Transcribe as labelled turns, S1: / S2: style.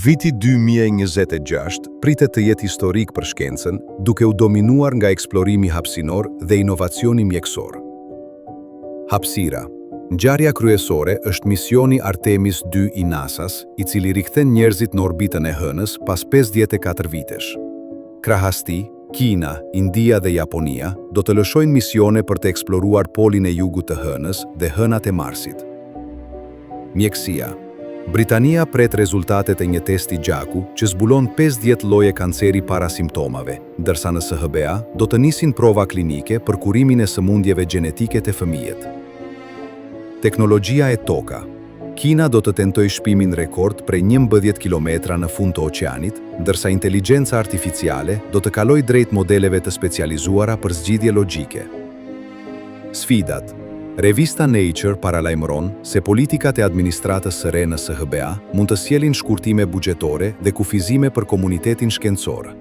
S1: Viti 2026 pritet të jetë historik për shkencën, duke u dominuar nga eksplorimi hapësinor dhe inovacioni mjekësor. Hapësira. Ngjarja kryesore është misioni Artemis 2 i NASA-s, i cili rikthen njerëzit në orbitën e Hënës pas 54 vitesh. Krahas tij, Kina, India dhe Japonia do të lëshojnë misione për të eksploruar polin e jugut të Hënës dhe hënat e Marsit. Mjekësia. Britania pret rezultatet e një testi gjaku që zbulon 50 lloje kanceri para simptomave, ndërsa në SHBA do të nisin prova klinike për kurimin e sëmundjeve gjenetike të fëmijët. Teknologjia e toka. Kina do të tentojë shpimin rekord prej 11 kilometra në fund të oqeanit, ndërsa inteligjenca artificiale do të kalojë drejt modeleve të specializuara për zgjidhje logjike. Sfidat. Revista Nature paralajmëron se politikat e administratës së re në SHBA mund të sjellin shkurtime buxhetore dhe kufizime për komunitetin shkencor.